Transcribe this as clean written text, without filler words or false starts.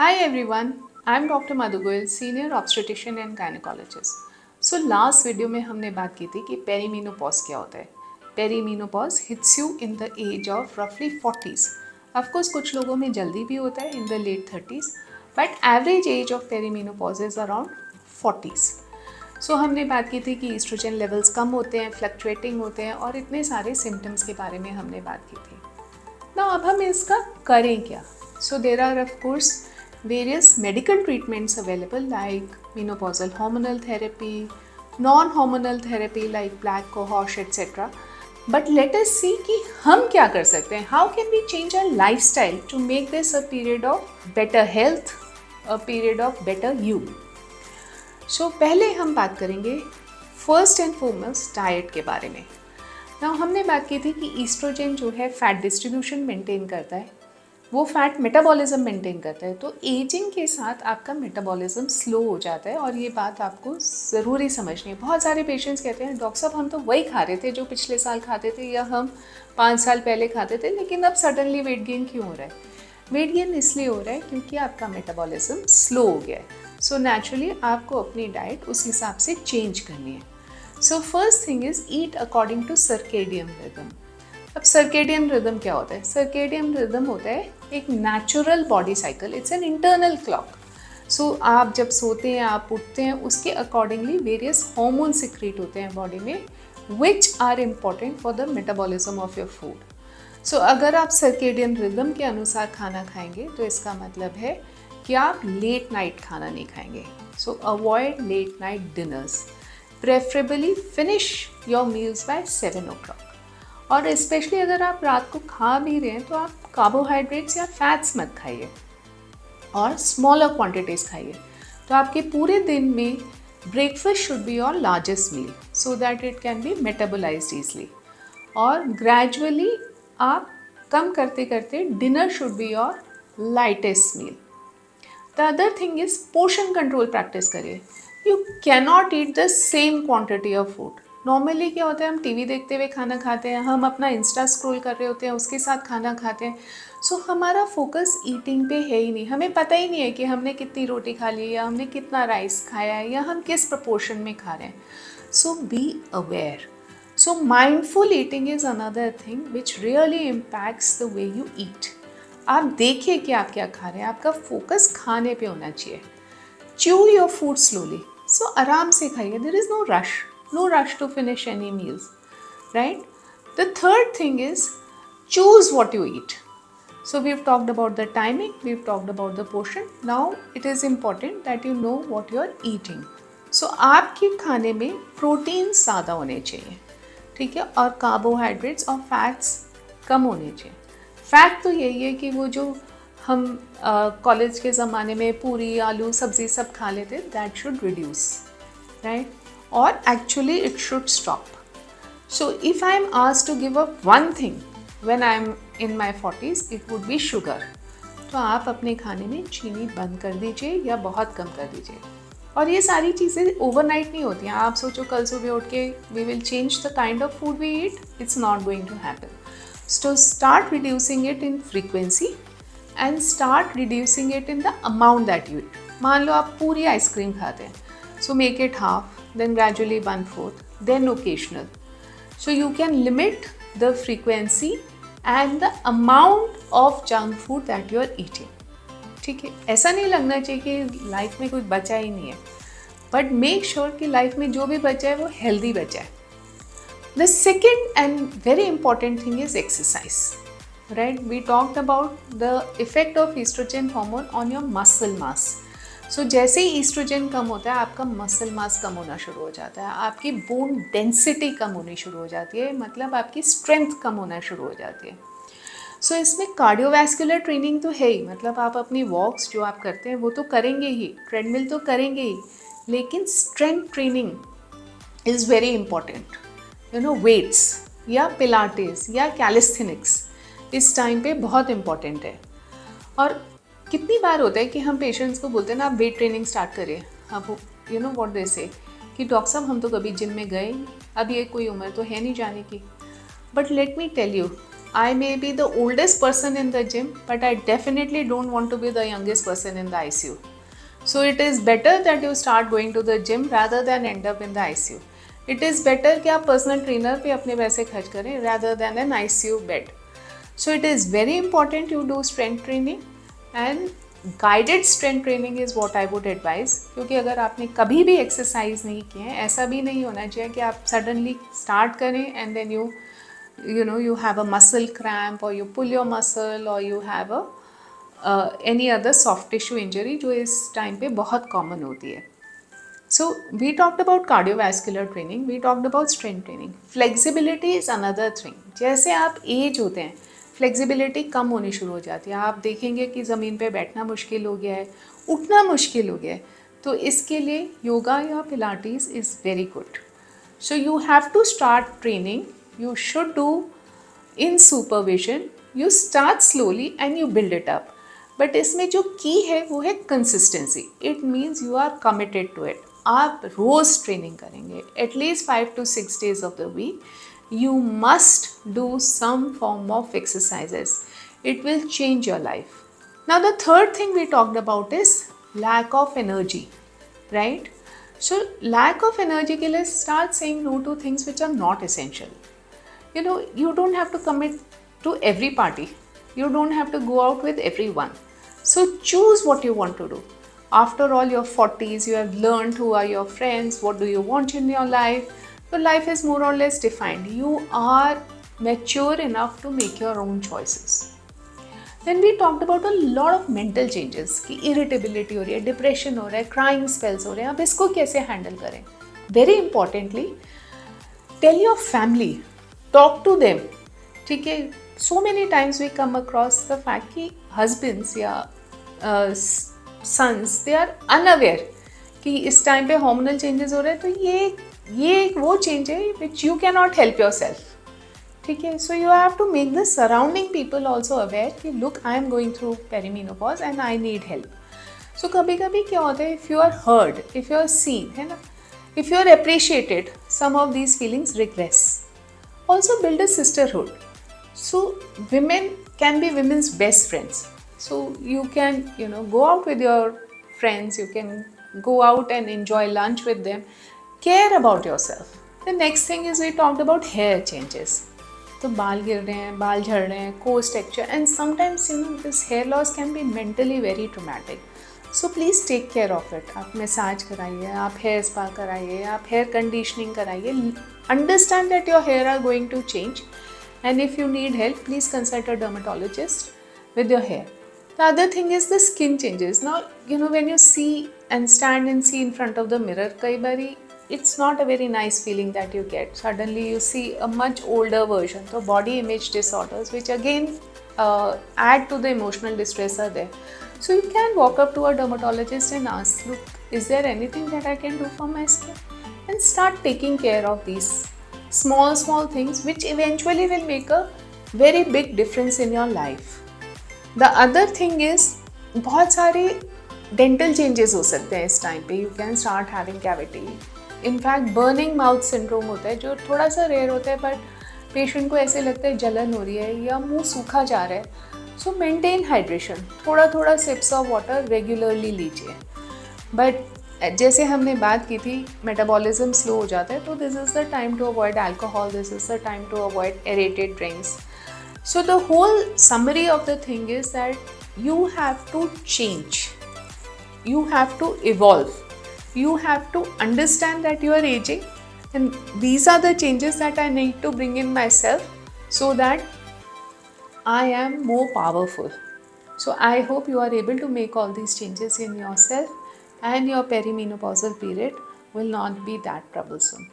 Hi everyone, I'm Dr. Madhu Goyal, Senior Obstetrician and Gynecologist. So last video में हमने बात की थी कि पेरीमीनोपॉज क्या होता है. Perimenopause hits you in the age of रफली 40s. ऑफकोर्स कुछ लोगों में जल्दी भी होता है in the late 30s, but average age of perimenopause is around 40s. So हमने बात की थी कि ईस्ट्रोजन लेवल्स कम होते हैं, फ्लक्चुएटिंग होते हैं और इतने सारे सिम्टम्स के बारे में हमने बात की थी. ना अब हम इसका करें क्या? So there are of course various medical treatments available like menopausal hormonal therapy, non-hormonal therapy like black cohosh etc. But let us see कि हम क्या कर सकते हैं. How can we change our lifestyle to make this a period of better health, a period of better you. So पहले हम बात करेंगे first and foremost डाइट के बारे में. Now हमने बात की थी कि ईस्ट्रोजन जो है फैट डिस्ट्रीब्यूशन मेंटेन करता है, वो फैट मेटाबॉलिज्म मेंटेन करता है. तो एजिंग के साथ आपका मेटाबॉलिज्म स्लो हो जाता है और ये बात आपको ज़रूरी समझनी है. बहुत सारे पेशेंट्स कहते हैं डॉक्टर साहब हम तो वही खा रहे थे जो पिछले साल खाते थे या हम 5 साल पहले खाते थे, लेकिन अब सडनली वेट गेन क्यों हो रहा है? वेट गेन इसलिए हो रहा है क्योंकि आपका मेटाबॉलिज्म स्लो हो गया है. सो नेचुरली आपको अपनी डाइट उस हिसाब से चेंज करनी है. So first thing is eat according to circadian rhythm. अब सर्केडियन रिदम क्या होता है? सर्केडियन रिदम होता है एक natural body cycle. It's an internal clock. So आप जब सोते हैं, आप उठते हैं, उसके अकॉर्डिंगली वेरियस हार्मोन सिक्रीट होते हैं बॉडी में which are important for the metabolism of your food. So अगर आप सर्केडियन रिदम के अनुसार खाना खाएंगे तो इसका मतलब है कि आप लेट नाइट खाना नहीं खाएंगे. So avoid late night dinners. Preferably finish your meals by 7 o'clock. और स्पेशली अगर आप रात को खा भी रहे हैं तो आप कार्बोहाइड्रेट्स या फैट्स मत खाइए और स्मॉलर क्वांटिटीज़ खाइए. तो आपके पूरे दिन में breakfast should be your largest meal so that it can be metabolised easily. और ग्रेजुअली आप कम करते करते dinner should be your lightest meal. The other thing is portion control practice करिए. You cannot eat the same quantity of food. Normally क्या होता है, हम टीवी देखते हुए खाना खाते हैं, हम अपना इंस्टा स्क्रॉल कर रहे होते हैं, उसके साथ खाना खाते हैं. सो हमारा फोकस ईटिंग पे है ही नहीं. हमें पता ही नहीं है कि हमने कितनी रोटी खा ली या हमने कितना राइस खाया है या हम किस प्रपोर्शन में खा रहे हैं. So be aware. So mindful eating is another thing which really impacts the way you eat. आप देखिए कि आप क्या खा रहे हैं, आपका फोकस खाने पे होना चाहिए. Chew your food slowly. So आराम से खाइए. There is no rush. No rush to finish any meals, right? The third thing is choose what you eat. So we've talked about the timing, we've talked about the portion. Now it is important that you know what you are eating. So आपके खाने में protein ज़्यादा होने चाहिए, ठीक है, और carbohydrates और फैट्स कम होने चाहिए. फैक्ट तो यही है कि वो जो हम कॉलेज के ज़माने में पूरी आलू सब्ज़ी सब खा लेते, that should reduce, right? Or actually it should stop. So if I am asked to give up one thing when I am in my 40s, it would be sugar. तो आप अपने खाने में चीनी बंद कर दीजिए या बहुत कम कर दीजिए. और ये सारी चीज़ें ओवरनाइट नहीं होती हैं. आप सोचो कल सुबह उठ के we will change the kind of food we eat. It's not going to happen. So start reducing it in frequency and start reducing it in the amount that you eat. मान लो आप पूरी आइसक्रीम खाते हैं, so make it half, then gradually 1/4, then occasional. So you can limit the frequency and the amount of junk food that you are eating. ठीक है, ऐसा नहीं लगना चाहिए कि लाइफ में कुछ बचा ही नहीं है, बट मेक श्योर कि लाइफ में जो भी बचा है वो हेल्दी बचा है. The second and very important thing is exercise. Right? We talked about the effect of estrogen hormone on your muscle mass. सो जैसे ही ईस्ट्रोजन कम होता है आपका मसल मास कम होना शुरू हो जाता है, आपकी बोन डेंसिटी कम होनी शुरू हो जाती है, मतलब आपकी स्ट्रेंथ कम होना शुरू हो जाती है. सो इसमें कार्डियोवैस्कुलर ट्रेनिंग तो है ही, मतलब आप अपनी वॉक्स जो आप करते हैं वो तो करेंगे ही, ट्रेडमिल तो करेंगे ही, लेकिन strength training is very important. You know, weights या पिलाटेस या कैलिस्थेनिक्स इस टाइम पे बहुत इम्पॉर्टेंट है. और कितनी बार होता है कि हम पेशेंट्स को बोलते हैं ना आप वेट ट्रेनिंग स्टार्ट करिए. आप यू नो व्हाट दे से कि डॉक्टर साहब हम तो कभी जिम में गए, अब ये कोई उम्र तो है नहीं जाने की. But let me tell you, I may be the oldest person in the gym, but I definitely don't want to be the youngest person in the ICU. So it is better that you start going to the gym rather than end up in the ICU. It is better कि आप personal trainer पे अपने पैसे खर्च करें rather than an ICU bed. So it is very important you do strength training, and guided strength training is what I would advise. क्योंकि अगर आपने कभी भी exercise नहीं किए हैं, ऐसा भी नहीं होना चाहिए कि आप suddenly start करें and then you have a muscle cramp or you pull your muscle or you have a any other soft tissue injury जो इस टाइम पे बहुत common होती है. So we talked about cardiovascular training, we talked about strength training. Flexibility is another thing. जैसे आप as होते हैं फ्लेक्सिबिलिटी कम होनी शुरू हो जाती है. आप देखेंगे कि ज़मीन पे बैठना मुश्किल हो गया है, उठना मुश्किल हो गया है. तो इसके लिए योगा या pilates is very good. So you have to start training. You should do in supervision. You start slowly and you build it up. But इसमें जो की है वो है consistency. It means you are committed to it. आप रोज़ training करेंगे at least 5 to 6 days of the week. You must do some form of exercises. It will change your life. Now the third thing we talked about is lack of energy, right? So lack of energy के लिए start saying no to things which are not essential. You don't have to commit to every party. You don't have to go out with everyone. So choose what you want to do. After all your 40s, you have learned who are your friends, what do you want in your life. So life is more or less defined. You are mature enough to make your own choices. Then we talked about a lot of mental changes कि irritability हो रही है, depression हो रहा है, crying spells हो रहे हैं. अब इसको कैसे handle करें? Very importantly, tell your family. Talk to them. ठीक है. So many times we come across the fact कि husbands या sons they are unaware कि इस टाइम पे hormonal changes हो रहे हैं. तो ये एक वो change है which you cannot help yourself. ठीक है. So you have to make the surrounding people also aware कि look, I am going through perimenopause and I need help. So कभी कभी क्या होता है, if you are heard, if you are seen, है ना, if you are appreciated, some of these feelings regress. Also build a sisterhood. So women can be women's best friends. So you can go out with your friends, you can go out and enjoy lunch with them. Care about yourself. The next thing is we talked about hair changes. तो बाल गिर रहे हैं, बाल झड़ रहे हैं, coarse texture, and sometimes this hair loss can be mentally very traumatic. So please take care of it. आप मसाज कराइए, आप हेयर स्पा कराइए, आप हेयर कंडीशनिंग कराइए. Understand that your hair are going to change, and if you need help, please consult a dermatologist with your hair. The other thing is the skin changes. Now, when you see and stand and see in front of the mirror, kai bari, it's not a very nice feeling that you get. Suddenly you see a much older version. So body image disorders, which again add to the emotional distress, are there. So you can walk up to a dermatologist and ask, look, is there anything that I can do for my skin? And start taking care of these small things which eventually will make a very big difference in your life. The other thing is बहुत सारे dental changes हो सकते हैं इस time पे. You can start having cavity. In fact, burning mouth syndrome होता है जो थोड़ा सा रेयर होता है, but पेशेंट को ऐसे लगता है जलन हो रही है या मुंह सूखा जा रहा है. So maintain hydration. थोड़ा sips of water regularly लीजिए. But जैसे हमने बात की थी, मेटाबॉलिज्म स्लो हो जाता है, तो this is the time to avoid alcohol, this is the time to avoid aerated drinks. So the whole summary of the thing is that you have to change, you have to evolve, you have to understand that you are aging, and these are the changes that I need to bring in myself so that I am more powerful. So I hope you are able to make all these changes in yourself, and your perimenopausal period will not be that troublesome.